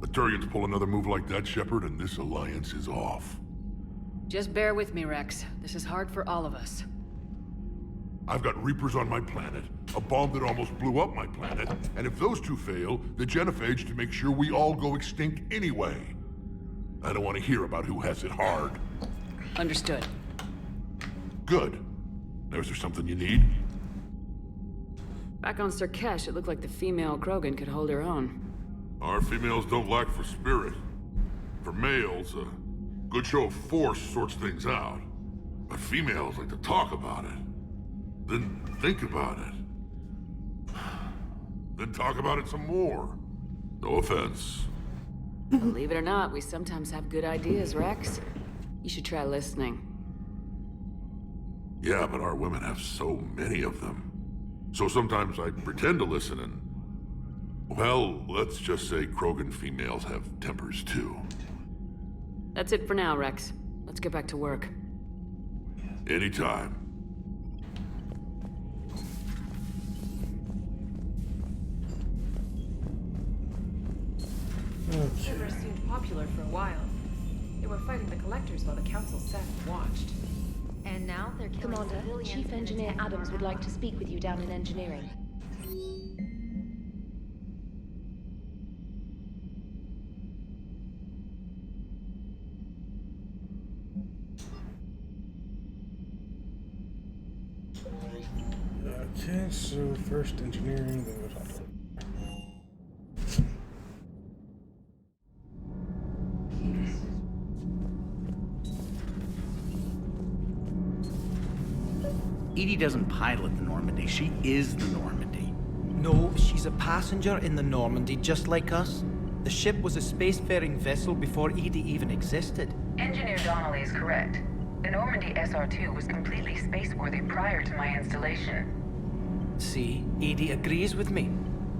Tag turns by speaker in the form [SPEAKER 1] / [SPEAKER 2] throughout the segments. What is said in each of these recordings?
[SPEAKER 1] The Turians pull another move like that, Shepard, and this alliance is off.
[SPEAKER 2] Just bear with me, Rex. This is hard for all of us.
[SPEAKER 1] I've got Reapers on my planet, a bomb that almost blew up my planet, and if those two fail, the Genophage to make sure we all go extinct anyway. I don't want to hear about who has it hard.
[SPEAKER 2] Understood.
[SPEAKER 1] Good. Now, is there something you need?
[SPEAKER 2] Back on Surkesh, it looked like the female Krogan could hold her own.
[SPEAKER 1] Our females don't lack for spirit. For males, a good show of force sorts things out. But females like to talk about it. Then think about it. Then talk about it some more. No offense.
[SPEAKER 2] Believe it or not, we sometimes have good ideas, Rex. You should try listening.
[SPEAKER 1] Yeah, but our women have so many of them. So sometimes I pretend to listen and... Well, let's just say Krogan females have tempers too.
[SPEAKER 2] That's it for now, Rex. Let's get back to work.
[SPEAKER 1] Anytime.
[SPEAKER 3] Cerberus seemed popular for a while. They were fighting the Collectors while the Council sat and watched.
[SPEAKER 4] And now they're killing
[SPEAKER 5] Commander,
[SPEAKER 4] civilians
[SPEAKER 5] Chief
[SPEAKER 4] and
[SPEAKER 5] Engineer
[SPEAKER 4] attacking
[SPEAKER 5] Adams
[SPEAKER 4] our
[SPEAKER 5] would like to
[SPEAKER 4] allies.
[SPEAKER 5] speak with you down in engineering.
[SPEAKER 6] Okay, so first engineering, then we'll talk to
[SPEAKER 7] Edie doesn't pilot the Normandy, she is the Normandy.
[SPEAKER 8] No, she's a passenger in the Normandy, just like us. The ship was a spacefaring vessel before Edie even existed.
[SPEAKER 9] Engineer Donnelly is correct. The Normandy SR-2 was completely spaceworthy prior to my installation.
[SPEAKER 8] See, Edie agrees with me.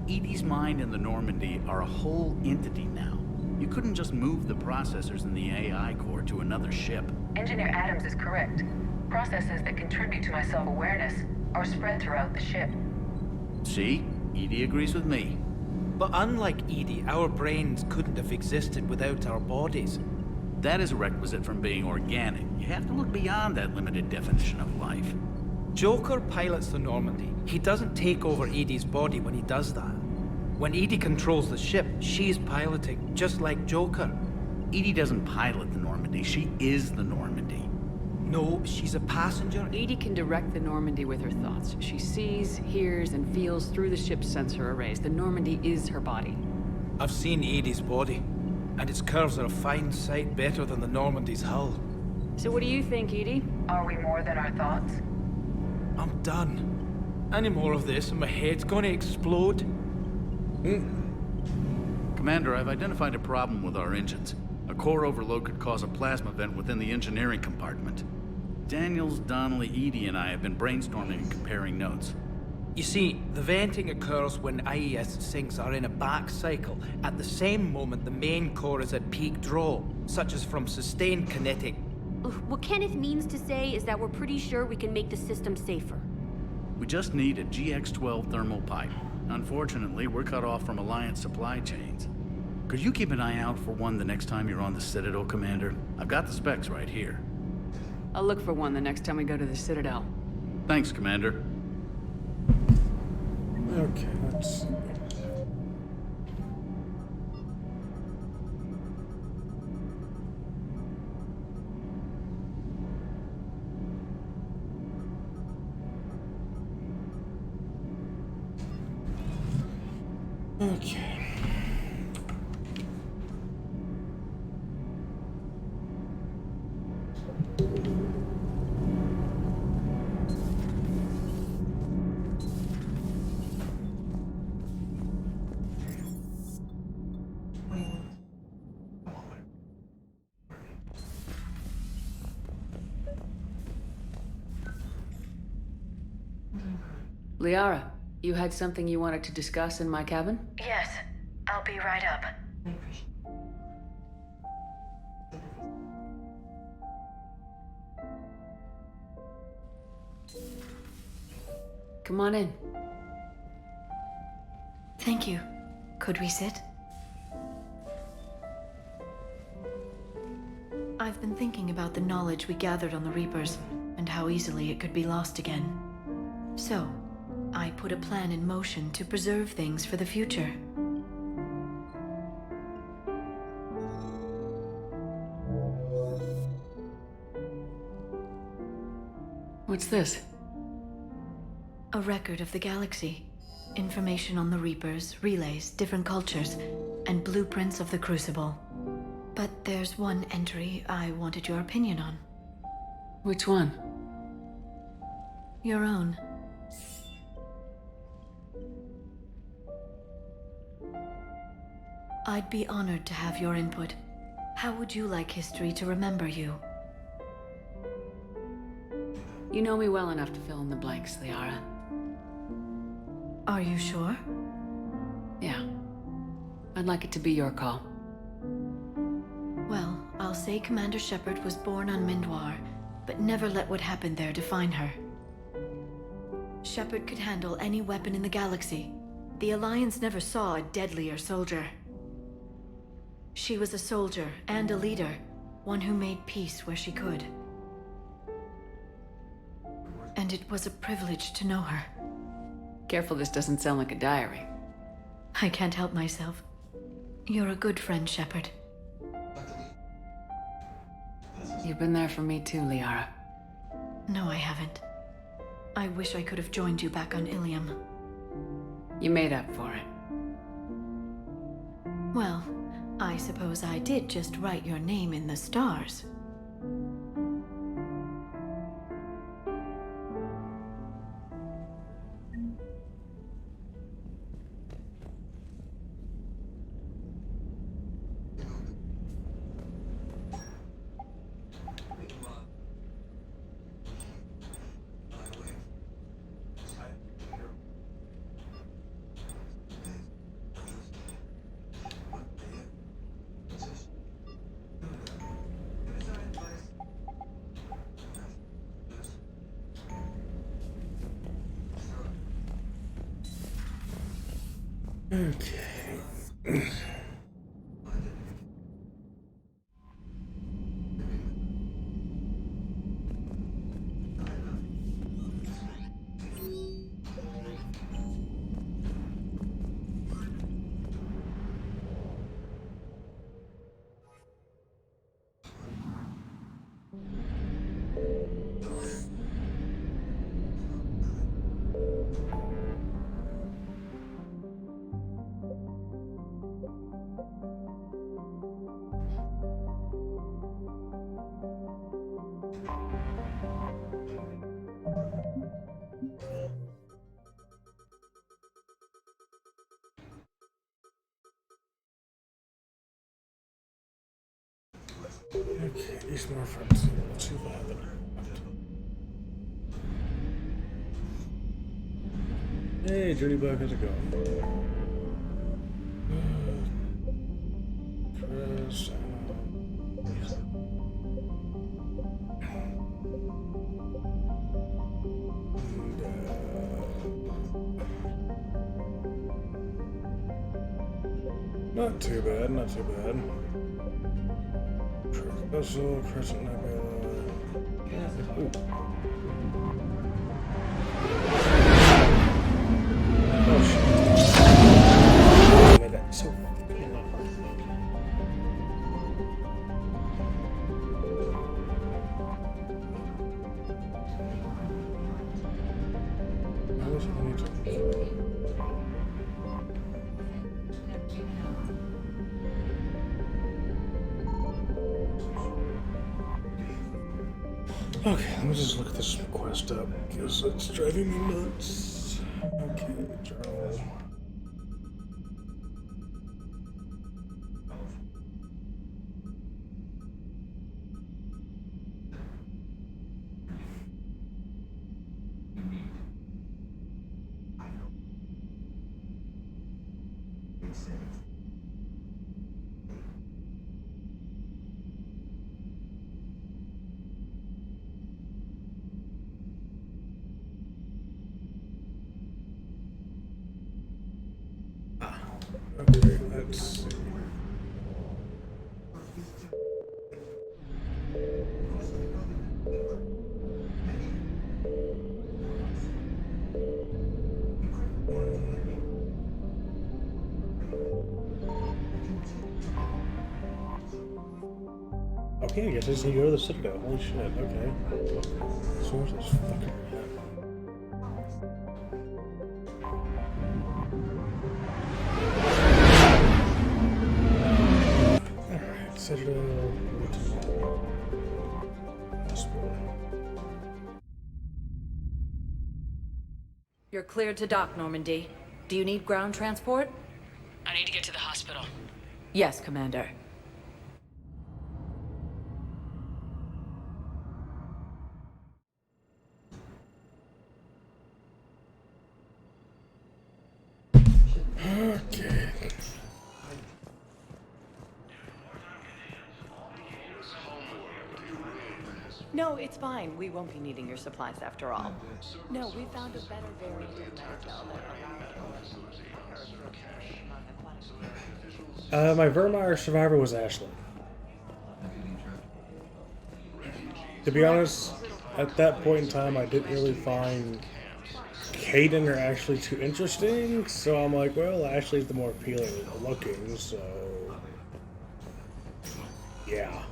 [SPEAKER 7] Edie's mind and the Normandy are a whole entity now. You couldn't just move the processors in the AI core to another ship.
[SPEAKER 9] Engineer Adams is correct. Processes that contribute to my self-awareness are spread throughout the ship.
[SPEAKER 7] See? Edie agrees with me.
[SPEAKER 8] But unlike Edie, our brains couldn't have existed without our bodies.
[SPEAKER 7] That is a requisite from being organic. You have to look beyond that limited definition of life.
[SPEAKER 8] Joker pilots the Normandy. He doesn't take over Edie's body when he does that. When Edie controls the ship, she's piloting, just like Joker.
[SPEAKER 7] Edie doesn't pilot the Normandy, she is the Normandy.
[SPEAKER 8] No, she's a passenger.
[SPEAKER 2] Edie can direct the Normandy with her thoughts. She sees, hears, and feels through the ship's sensor arrays. The Normandy is her body.
[SPEAKER 8] I've seen Edie's body, and its curves are a fine sight better than the Normandy's hull.
[SPEAKER 2] So what do you think, Edie?
[SPEAKER 9] Are we more than our thoughts?
[SPEAKER 8] I'm done. Any more of this and my head's gonna explode.
[SPEAKER 7] Commander, I've identified a problem with our engines. A core overload could cause a plasma vent within the engineering compartment. Daniels, Donnelly, Edie, and I have been brainstorming and comparing notes.
[SPEAKER 8] You see, the venting occurs when IES sinks are in a back cycle, at the same moment the main core is at peak draw, such as from sustained kinetic.
[SPEAKER 4] What Kenneth means to say is that we're pretty sure we can make the system safer.
[SPEAKER 7] We just need a GX-12 thermal pipe. Unfortunately, we're cut off from Alliance supply chains. Could you keep an eye out for one the next time you're on the Citadel, Commander? I've got the specs right here.
[SPEAKER 2] I'll look for one the next time we go to the Citadel.
[SPEAKER 7] Thanks, Commander.
[SPEAKER 6] Okay, let's see. Okay.
[SPEAKER 2] Liara, you had something you wanted to discuss in my cabin?
[SPEAKER 9] Yes, I'll be right up.
[SPEAKER 2] Come on in.
[SPEAKER 5] Thank you. Could we sit? I've been thinking about the knowledge we gathered on the Reapers, and how easily it could be lost again. So, I put a plan in motion to preserve things for the future.
[SPEAKER 2] What's this?
[SPEAKER 5] A record of the galaxy. Information on the Reapers, relays, different cultures, and blueprints of the Crucible. But there's one entry I wanted your opinion on.
[SPEAKER 2] Which one?
[SPEAKER 5] Your own. I'd be honored to have your input. How would you like history to remember you?
[SPEAKER 2] You know me well enough to fill in the blanks, Liara.
[SPEAKER 5] Are you sure?
[SPEAKER 2] Yeah. I'd like it to be your call.
[SPEAKER 5] Well, I'll say Commander Shepard was born on Mindoir, but never let what happened there define her. Shepard could handle any weapon in the galaxy. The Alliance never saw a deadlier soldier. She was a soldier and a leader, one who made peace where she could. And it was a privilege to know her.
[SPEAKER 2] Careful this doesn't sound like a diary.
[SPEAKER 5] I can't help myself. You're a good friend, Shepard.
[SPEAKER 2] You've been there for me too, Liara.
[SPEAKER 5] No, I haven't. I wish I could have joined you back on Ilium.
[SPEAKER 2] You made up for it.
[SPEAKER 5] Well, I suppose I did just write your name in the stars.
[SPEAKER 6] Okay. Okay, these more friends. Let's see what happened. Hey, Journey Bug, how's it going? Chris, not too bad, not too bad. Vessel, Crescent Nebula. Ooh. Oh shit. Made that so fucking not hard. I wish I need to. Okay, let me just look this quest up because it's driving me nuts. Okay, journal. Okay, let's see. Okay, I guess I just need to go to the Citadel. Holy shit, okay. Source is fucking alright, Citadel.
[SPEAKER 10] You're cleared to dock, Normandy. Do you need ground transport?
[SPEAKER 2] I need to get to the hospital.
[SPEAKER 10] Yes, Commander.
[SPEAKER 6] Okay.
[SPEAKER 10] No, it's fine. We won't be needing your supplies after all. No, we found a better variant of Medicel that
[SPEAKER 6] My Vermeer survivor was Ashley. To be honest, at that point in time, I didn't really find Kaidan or Ashley too interesting, so I'm like, well, Ashley's the more appealing looking, so yeah.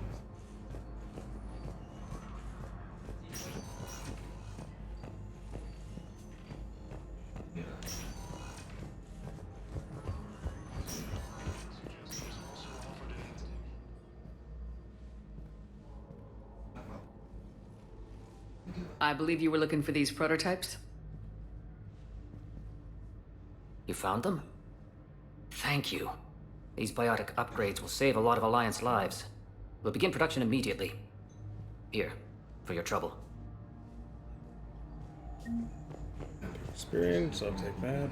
[SPEAKER 2] I believe you were looking for these prototypes?
[SPEAKER 11] You found them? Thank you. These biotic upgrades will save a lot of Alliance lives. We'll begin production immediately. Here, for your trouble.
[SPEAKER 6] Experience, I'll take that.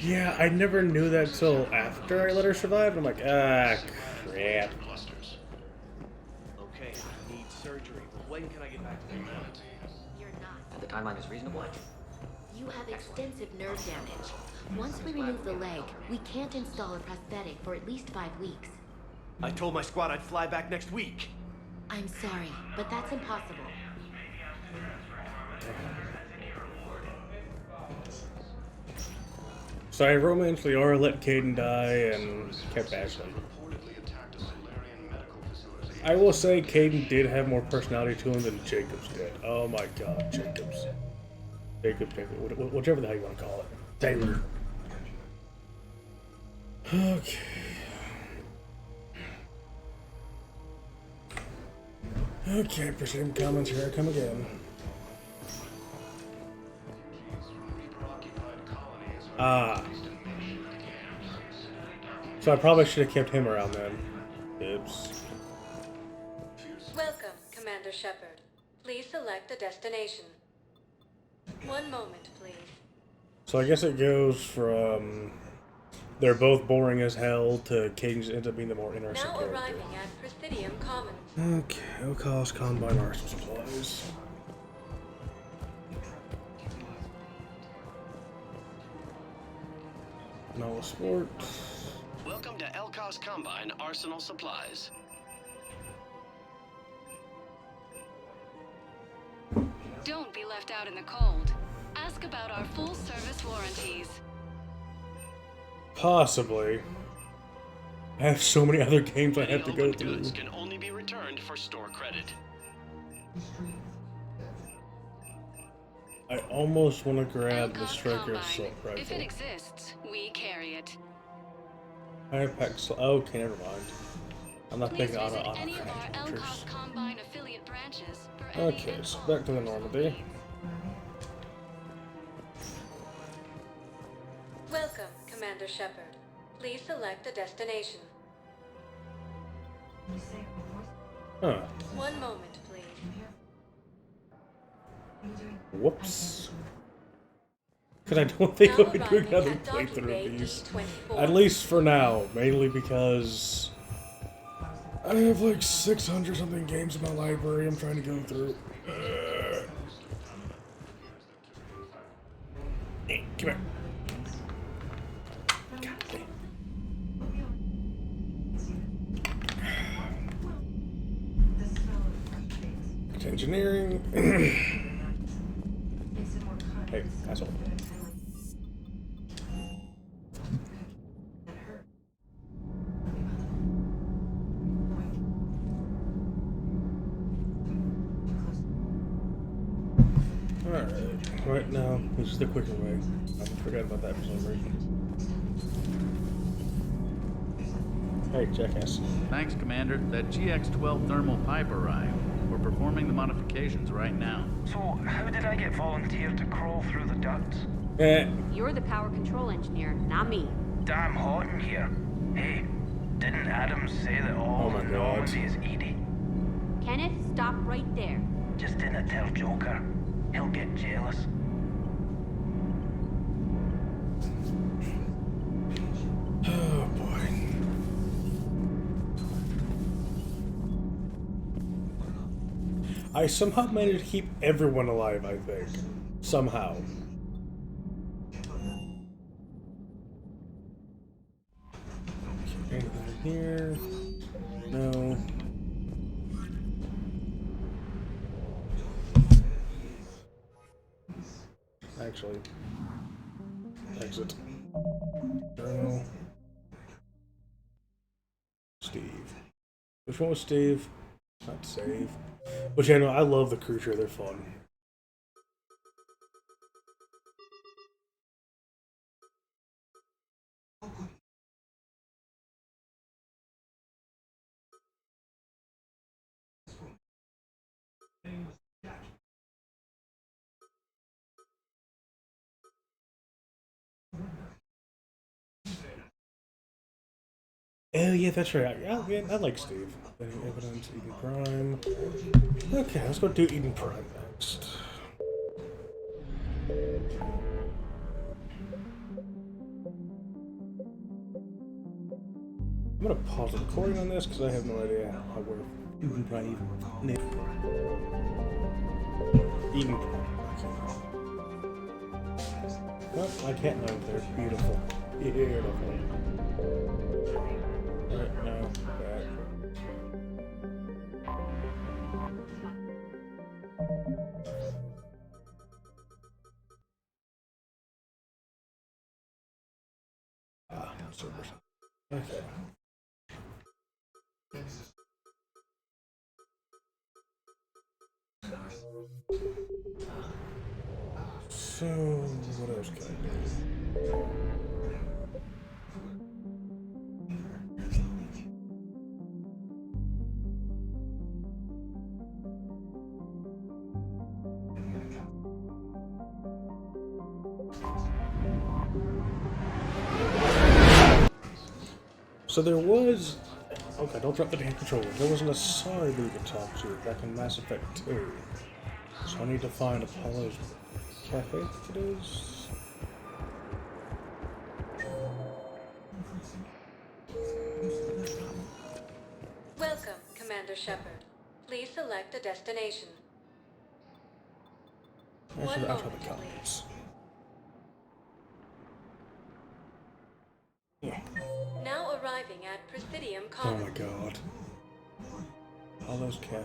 [SPEAKER 6] Yeah, I never knew that till after I let her survive. I'm like, ah, crap.
[SPEAKER 12] Okay, I need surgery. When can I get back to humanity?
[SPEAKER 4] You're not.
[SPEAKER 11] The timeline is reasonable.
[SPEAKER 4] You have extensive nerve damage. Once we remove the leg, we can't install a prosthetic for at least 5 weeks.
[SPEAKER 12] I told my squad I'd fly back next week.
[SPEAKER 4] I'm sorry, but that's impossible.
[SPEAKER 6] So I romanced Liara, let Kaidan die, and kept Ashley. I will say Kaidan did have more personality to him than Jacobs did. Oh my god, Jacobs. Jacob, whichever the hell you want to call it. Taylor. Okay. Okay, proceeding comments, here I come again. So I probably should have kept him around then. Oops.
[SPEAKER 13] Welcome, Commander Shepard. Please select a destination. One moment, please.
[SPEAKER 6] So I guess it goes from they're both boring as hell to Kaidan ends up being the more interesting
[SPEAKER 13] Now
[SPEAKER 6] character.
[SPEAKER 13] arriving at Presidium Commons.
[SPEAKER 6] Okay, Oculus Combine Arsenal Supplies. Noah Sports.
[SPEAKER 14] Welcome to Elkos Combine Arsenal Supplies.
[SPEAKER 13] Don't be left out in the cold. Ask about our full-service warranties.
[SPEAKER 6] Possibly. I have so many other games I have to go through.
[SPEAKER 14] Goods can only be returned for store credit.
[SPEAKER 6] I almost want to grab the Striker Assault Rifle.
[SPEAKER 13] If it exists, we carry it.
[SPEAKER 6] I have okay, never mind. I'm not
[SPEAKER 13] Please
[SPEAKER 6] picking on
[SPEAKER 13] visit
[SPEAKER 6] auto
[SPEAKER 13] any of our
[SPEAKER 6] captures.
[SPEAKER 13] Elkos Combine affiliate branches for
[SPEAKER 6] Okay, so back to the Normandy.
[SPEAKER 13] Welcome, Commander Shepard. Please select a destination.
[SPEAKER 6] Huh.
[SPEAKER 13] One moment, please.
[SPEAKER 6] Whoops. Because I don't think I'll be doing another playthrough of these. At least for now. Mainly because I have like 600 something games in my library I'm trying to go through. Hey, come here. God damn. Engineering. Hey, asshole. Alright, right now, this is the quicker way. I forgot about that for some reason. Hey, jackass.
[SPEAKER 7] Thanks, Commander. That GX-12 thermal pipe arrived. We're performing the modifications right now.
[SPEAKER 8] So, how did I get volunteered to crawl through the ducts?
[SPEAKER 15] You're the power control engineer, not me.
[SPEAKER 8] Damn hot in here. Hey, didn't Adams say that all of Normandy is Edie?
[SPEAKER 15] Kenneth, stop right there.
[SPEAKER 8] Just didn't tell Joker. He'll get jealous.
[SPEAKER 6] Oh boy. I somehow managed to keep everyone alive, I think. Somehow. Anything here? No. Actually. Exit. Journal. Steve. Which one was Steve? Not save. Which I know, I love the Cruiser, they're fun. Oh yeah, that's right. I like Steve. Any evidence, Eden Prime. Okay, let's go do Eden Prime next. I'm gonna pause the recording on this because I have no idea how where Eden Prime even. Eden Prime. Oh, I can't know if they're beautiful. Beautiful. Right now, back. Servers. Okay. So, what else can I do? So there was... Okay, don't drop the damn controller. There was an Asari we could talk to back in Mass Effect 2. So I need to find Apollo's cafe, I think it is.
[SPEAKER 5] Welcome, Commander Shepard. Please select a destination.
[SPEAKER 6] Actually, I'll try the comments. Yeah.
[SPEAKER 5] Now arriving at Presidium
[SPEAKER 6] Oh
[SPEAKER 5] Commons.
[SPEAKER 6] my god. All those cafe.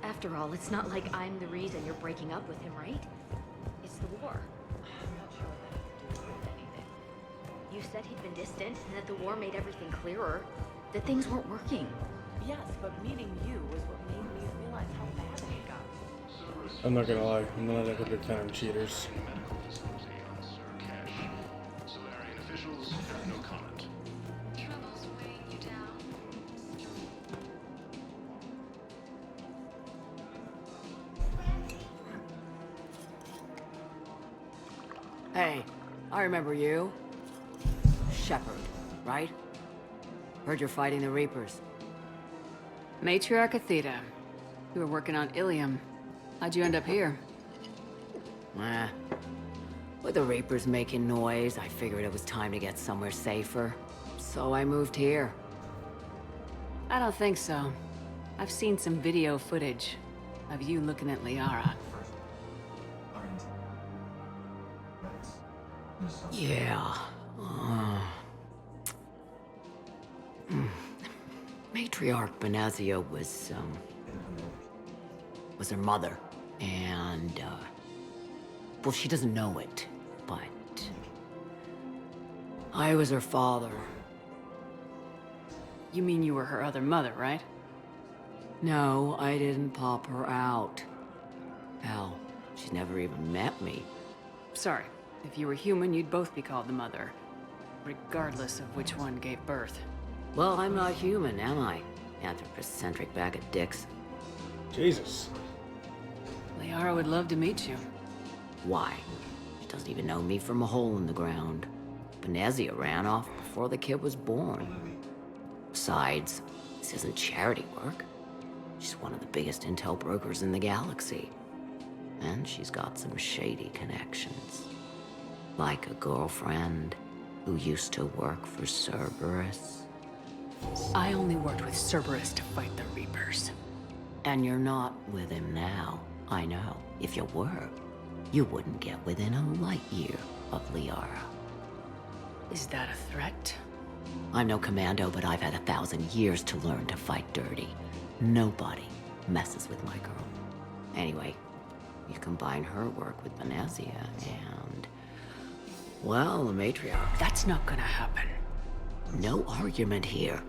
[SPEAKER 4] After all, it's not like I'm the reason you're breaking up with him, right? It's the war. I'm not sure that had to do with anything. You said he'd been distant and that the war made everything clearer. That things weren't working.
[SPEAKER 10] Yes, but meeting you was what made me realize how bad it got.
[SPEAKER 6] I'm not gonna lie, I'm not a good counter cheaters.
[SPEAKER 13] Trouble's weighing you down.
[SPEAKER 2] Hey, I remember you. Shepard, right? Heard you're fighting the Reapers. Matriarch Athena. You were working on Ilium. How'd you end up here? With the Reapers making noise, I figured it was time to get somewhere safer. So I moved here. I don't think so. I've seen some video footage of you looking at Liara. Yeah. Matriarch Benazia was her mother, and well, she doesn't know it, but I was her father.
[SPEAKER 16] You mean you were her other mother, right?
[SPEAKER 2] No, I didn't pop her out. Hell, she's never even met me.
[SPEAKER 16] Sorry. If you were human, you'd both be called the mother, regardless of which one gave birth.
[SPEAKER 2] Well, I'm not human, am I? Anthropocentric bag of dicks.
[SPEAKER 6] Jesus.
[SPEAKER 16] Liara would love to meet you.
[SPEAKER 2] Why? She doesn't even know me from a hole in the ground. Benazia ran off before the kid was born. Besides, this isn't charity work. She's one of the biggest intel brokers in the galaxy. And she's got some shady connections. Like a girlfriend who used to work for Cerberus.
[SPEAKER 16] I only worked with Cerberus to fight the Reapers.
[SPEAKER 2] And you're not with him now. I know. If you were, you wouldn't get within a light year of Liara.
[SPEAKER 16] Is that a threat?
[SPEAKER 2] I'm no commando, but I've had 1,000 years to learn to fight dirty. Nobody messes with my girl. Anyway, you combine her work with Benazia and... well, the matriarch.
[SPEAKER 16] That's not gonna happen.
[SPEAKER 2] No argument here.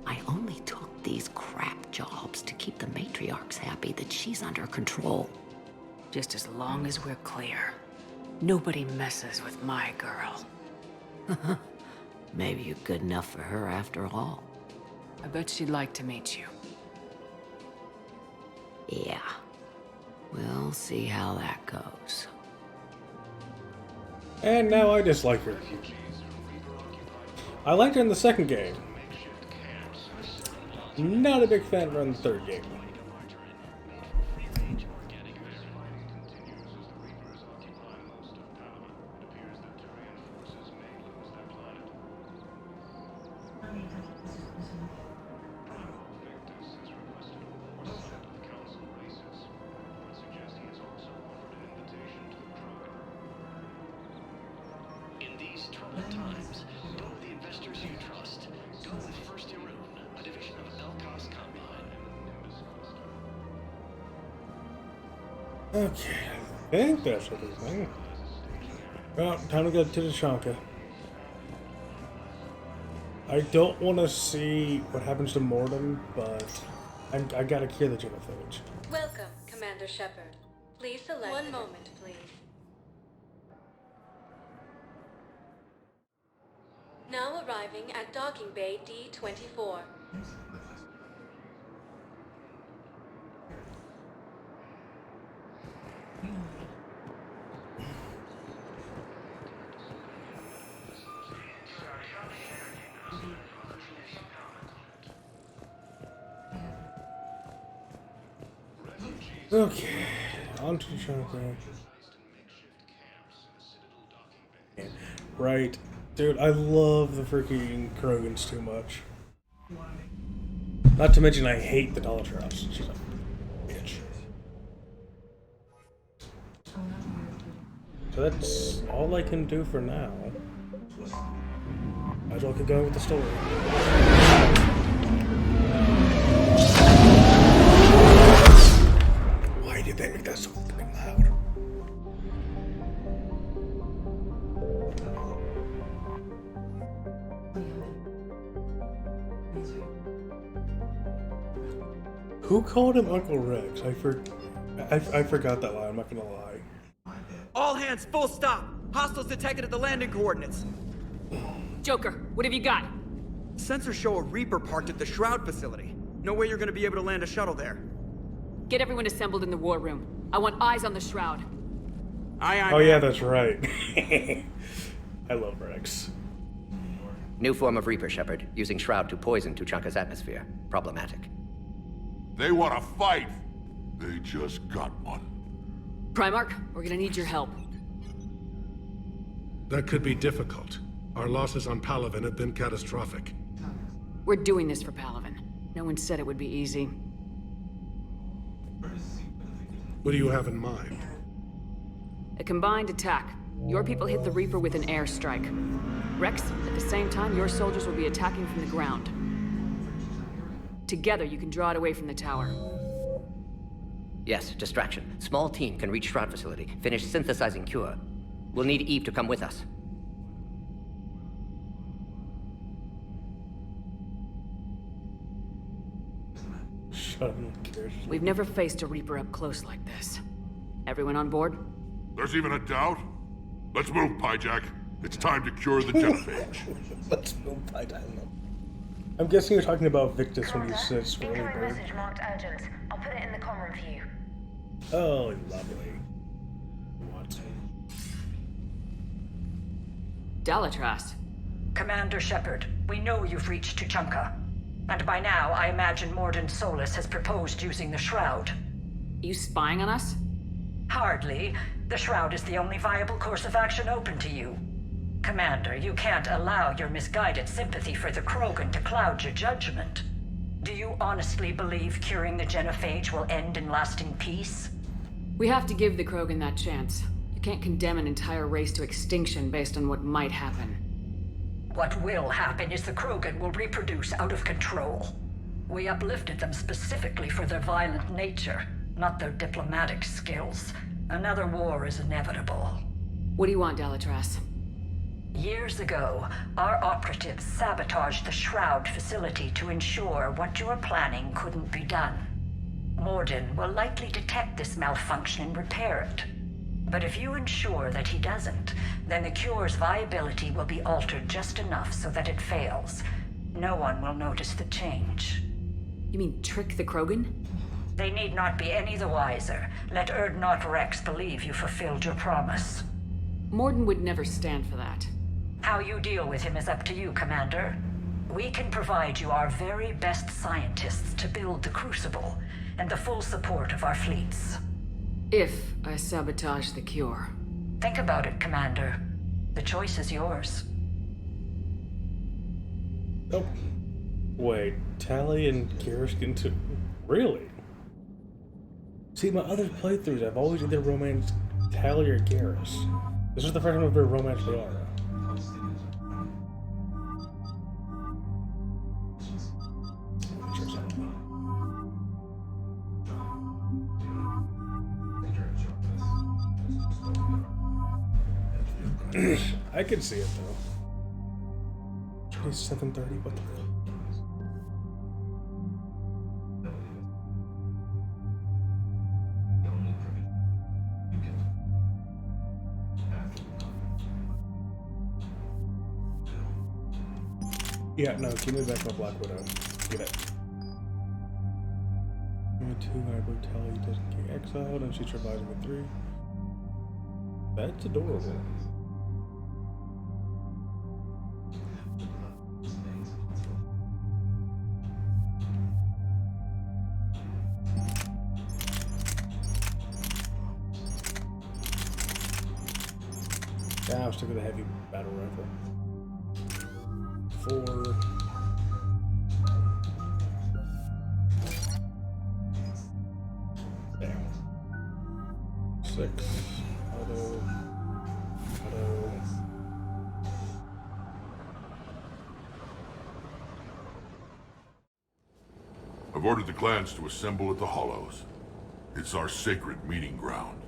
[SPEAKER 2] I only took these crap jobs to keep the matriarchs happy that she's under control.
[SPEAKER 16] Just as long as we're clear. Nobody messes with my girl.
[SPEAKER 2] Maybe you're good enough for her after all.
[SPEAKER 16] I bet she'd like to meet you.
[SPEAKER 2] Yeah. We'll see how that goes.
[SPEAKER 6] And now I dislike her. I liked her in the second game. Not a big fan of her in the third game. Okay, I think that's everything. Well, time to go to Tuchanka. I don't want to see what happens to Mordin, but I gotta clear the genophage.
[SPEAKER 5] Welcome, Commander Shepard. Please select... One moment, please. Now arriving at Docking Bay D-24.
[SPEAKER 6] Okay, on to Tuchanka. Right. Dude, I love the freaking Krogans too much. Not to mention I hate the Dollatross. She's a bitch. So that's all I can do for now. Might as well keep going with the story. Why did they make that so fucking loud? Who called him Uncle Rex? I forgot that line, I'm not gonna lie.
[SPEAKER 8] All hands, full stop! Hostiles detected at the landing coordinates.
[SPEAKER 16] Joker, what have you got?
[SPEAKER 8] Sensors show a Reaper parked at the Shroud facility. No way you're gonna be able to land a shuttle there.
[SPEAKER 16] Get everyone assembled in the war room. I want eyes on the Shroud.
[SPEAKER 6] Oh yeah, that's right. I love Rex.
[SPEAKER 17] New form of Reaper, Shepard, using Shroud to poison Tuchanka's atmosphere. Problematic.
[SPEAKER 1] They want to fight. They just got one.
[SPEAKER 16] Primarch, we're gonna need your help.
[SPEAKER 18] That could be difficult. Our losses on Palaven have been catastrophic.
[SPEAKER 16] We're doing this for Palaven. No one said it would be easy.
[SPEAKER 18] What do you have in mind?
[SPEAKER 16] A combined attack. Your people hit the Reaper with an airstrike. Rex, at the same time, your soldiers will be attacking from the ground. Together, you can draw it away from the tower.
[SPEAKER 17] Yes, distraction. Small team can reach Shroud facility, finish synthesizing cure. We'll need Eve to come with us.
[SPEAKER 16] We've never faced a Reaper up close like this. Everyone on board?
[SPEAKER 1] There's even a doubt? Let's move, Pyjack. It's time to cure the genophage.
[SPEAKER 6] Let's move, Pyjack. I'm guessing you're talking about Victus when you said Swirly
[SPEAKER 9] Incoming
[SPEAKER 6] Bird.
[SPEAKER 9] message marked urgent. I'll put it in the comm room for you.
[SPEAKER 6] Oh, lovely. What?
[SPEAKER 16] Dalatras.
[SPEAKER 19] Commander Shepard, we know you've reached Tuchanka. And by now, I imagine Mordin Solus has proposed using the Shroud.
[SPEAKER 16] You spying on us?
[SPEAKER 19] Hardly. The Shroud is the only viable course of action open to you. Commander, you can't allow your misguided sympathy for the Krogan to cloud your judgment. Do you honestly believe curing the genophage will end in lasting peace?
[SPEAKER 16] We have to give the Krogan that chance. You can't condemn an entire race to extinction based on what might happen.
[SPEAKER 19] What will happen is the Krogan will reproduce out of control. We uplifted them specifically for their violent nature, not their diplomatic skills. Another war is inevitable.
[SPEAKER 16] What do you want, Dalatras?
[SPEAKER 19] Years ago, our operatives sabotaged the Shroud facility to ensure what you were planning couldn't be done. Mordin will likely detect this malfunction and repair it. But if you ensure that he doesn't, then the cure's viability will be altered just enough so that it fails. No one will notice the change.
[SPEAKER 16] You mean trick the Krogan?
[SPEAKER 19] They need not be any the wiser. Let Urdnot Rex believe you fulfilled your promise.
[SPEAKER 16] Mordin would never stand for that.
[SPEAKER 19] How you deal with him is up to you, Commander. We can provide you our very best scientists to build the Crucible, and the full support of our fleets.
[SPEAKER 16] If I sabotage the cure.
[SPEAKER 19] Think about it, Commander. The choice is yours.
[SPEAKER 6] Oh. Wait, Tali and Garrus get into... Really? See, my other playthroughs, I've always either romanced Tali or Garrus. This is the first time I've ever romanced Liara. I can see it though. It's 7:30. What the fuck? Yeah, no, give me back my Black Widow. Get it. Number 2, I believe Tali doesn't get exiled and she survives with 3. That's adorable. Yeah, I'll stick with a heavy battle rifle. 4. There. 6. Auto.
[SPEAKER 1] I've ordered the clans to assemble at the Hollows. It's our sacred meeting ground.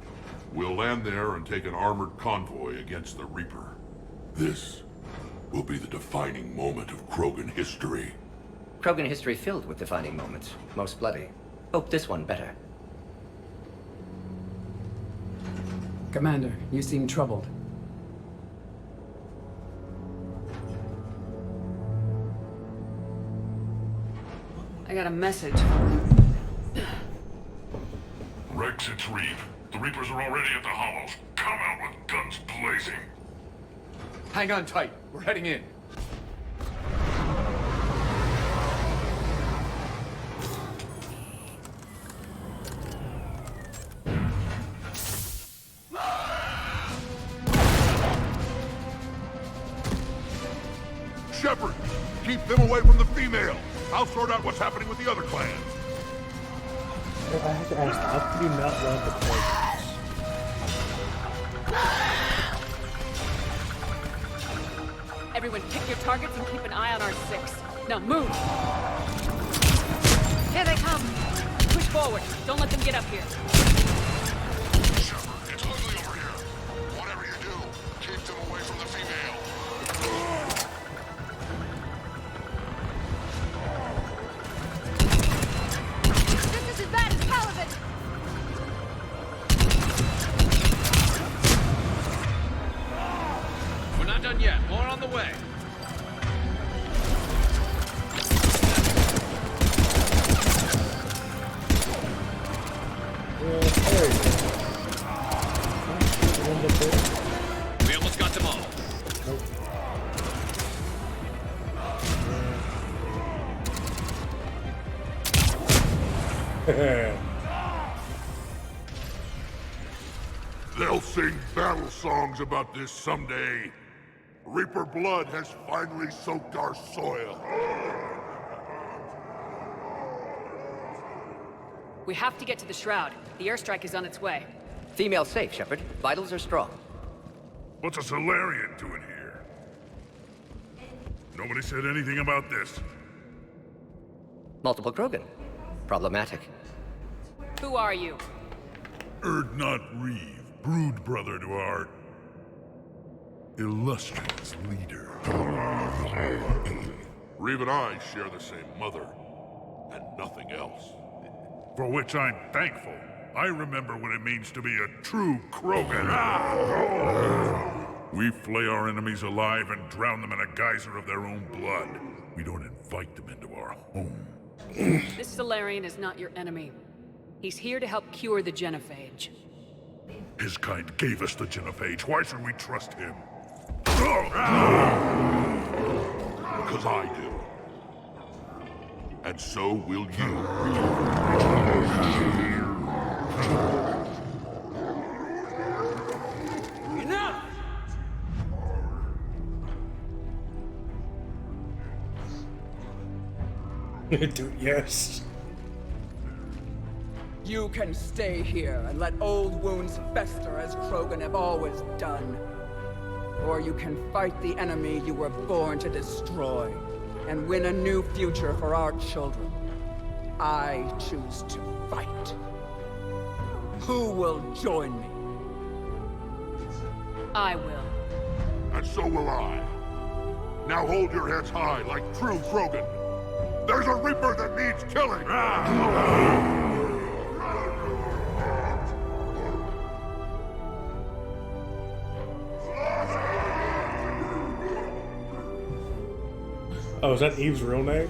[SPEAKER 1] We'll land there and take an armored convoy against the Reaper. This will be the defining moment of Krogan history.
[SPEAKER 17] Krogan history filled with defining moments. Most bloody. Hope this one better.
[SPEAKER 20] Commander, you seem troubled.
[SPEAKER 16] I got a message.
[SPEAKER 1] Rex, it's Reeve. The Reapers are already at the Hollows. Come out with guns blazing.
[SPEAKER 21] Hang on tight. We're heading in.
[SPEAKER 1] Shepard! Keep them away from the females! I'll sort out what's happening with the other clans.
[SPEAKER 6] I have to ask, how could you not want the points?
[SPEAKER 16] Everyone pick your targets and keep an eye on our 6. Now move! Here they come! Push forward. Don't let them get up here.
[SPEAKER 1] Shepard, it's ugly over here. Whatever you do, keep them away from the female.
[SPEAKER 15] This is as bad as Palaven!
[SPEAKER 21] We're not done yet. More on the way. We almost got them all.
[SPEAKER 1] They'll sing battle songs about this someday. Reaper blood has finally soaked our soil.
[SPEAKER 16] We have to get to the Shroud. The airstrike is on its way.
[SPEAKER 17] Female safe, Shepard. Vitals are strong.
[SPEAKER 1] What's a Solarian doing here? Nobody said anything about this.
[SPEAKER 17] Multiple Krogan. Problematic.
[SPEAKER 16] Who are you?
[SPEAKER 1] Urdnot Reeve, brood brother to our illustrious leader. Reeve and I share the same mother, and nothing else. For which I'm thankful. I remember what it means to be a true Krogan. We flay our enemies alive and drown them in a geyser of their own blood. We don't invite them into our home.
[SPEAKER 16] This Solarian is not your enemy. He's here to help cure the Genophage.
[SPEAKER 1] His kind gave us the Genophage. Why should we trust him? Because I do. And so will you.
[SPEAKER 8] Enough!
[SPEAKER 6] Dude, yes.
[SPEAKER 3] You can stay here and let old wounds fester as Krogan have always done. Or you can fight the enemy you were born to destroy and win a new future for our children. I choose to fight. Who will join me?
[SPEAKER 16] I will.
[SPEAKER 1] And so will I. Now hold your heads high like true Krogan. There's a Reaper that needs killing!
[SPEAKER 6] Oh, is that Eve's real name?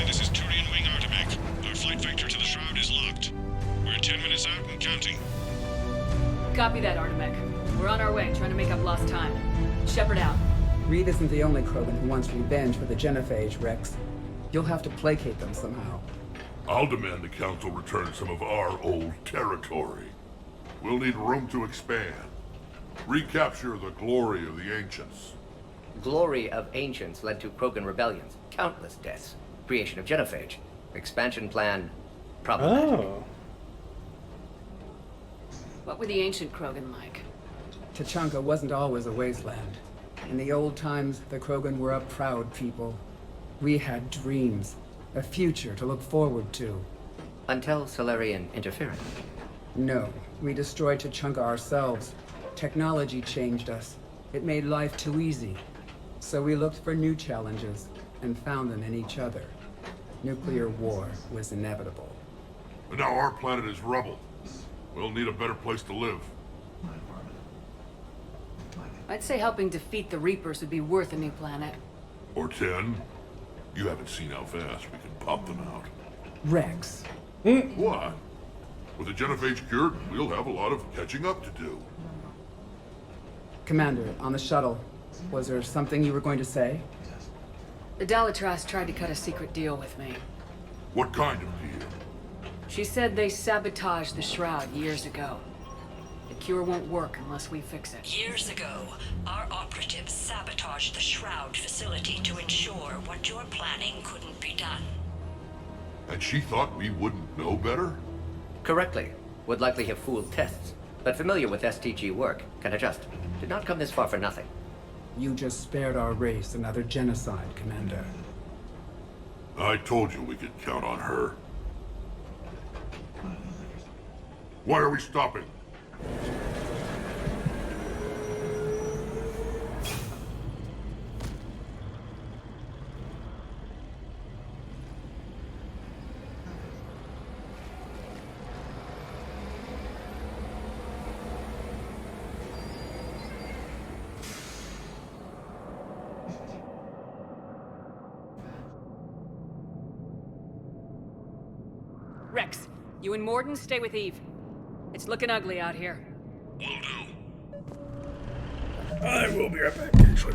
[SPEAKER 22] This is Turian Wing Artemec. Our flight vector to the Shroud is locked. We're 10 minutes out and counting.
[SPEAKER 16] Copy that, Artemec. We're on our way, trying to make up lost time. Shepard out.
[SPEAKER 3] Reed isn't the only Krogan who wants revenge for the Genophage, Rex. You'll have to placate them somehow.
[SPEAKER 1] I'll demand the Council return some of our old territory. We'll need room to expand. Recapture the glory of the Ancients.
[SPEAKER 17] Glory of Ancients led to Krogan rebellions, countless deaths, creation of Genophage, expansion plan, problematic.
[SPEAKER 6] Oh.
[SPEAKER 16] What were the ancient Krogan like?
[SPEAKER 3] Tuchanka wasn't always a wasteland. In the old times, the Krogan were a proud people. We had dreams, a future to look forward to.
[SPEAKER 17] Until Solarian interference.
[SPEAKER 3] No, we destroyed Tuchanka ourselves. Technology changed us. It made life too easy. So we looked for new challenges, and found them in each other. Nuclear war was inevitable.
[SPEAKER 1] But now our planet is rubble. We'll need a better place to live.
[SPEAKER 16] I'd say helping defeat the Reapers would be worth a new planet.
[SPEAKER 1] Or 10. You haven't seen how fast we can pop them out.
[SPEAKER 3] Rex.
[SPEAKER 1] What? With the Genophage cured, we'll have a lot of catching up to do.
[SPEAKER 3] Commander, on the shuttle, was there something you were going to say?
[SPEAKER 16] The Dalitras tried to cut a secret deal with me.
[SPEAKER 1] What kind of deal?
[SPEAKER 2] She said they sabotaged the Shroud years ago. The cure won't work unless we fix it.
[SPEAKER 19] Years ago, our operatives sabotaged the Shroud facility to ensure what you're planning couldn't be done.
[SPEAKER 1] And she thought we wouldn't know better?
[SPEAKER 17] Correctly. Would likely have fooled tests, but familiar with STG work, can adjust. Did not come this far for nothing.
[SPEAKER 20] You just spared our race another genocide, Commander.
[SPEAKER 1] I told you we could count on her. Why are we stopping?
[SPEAKER 2] Rex, you and Mordin stay with Eve. It's looking ugly out here.
[SPEAKER 1] Will do.
[SPEAKER 6] I will be right back, actually.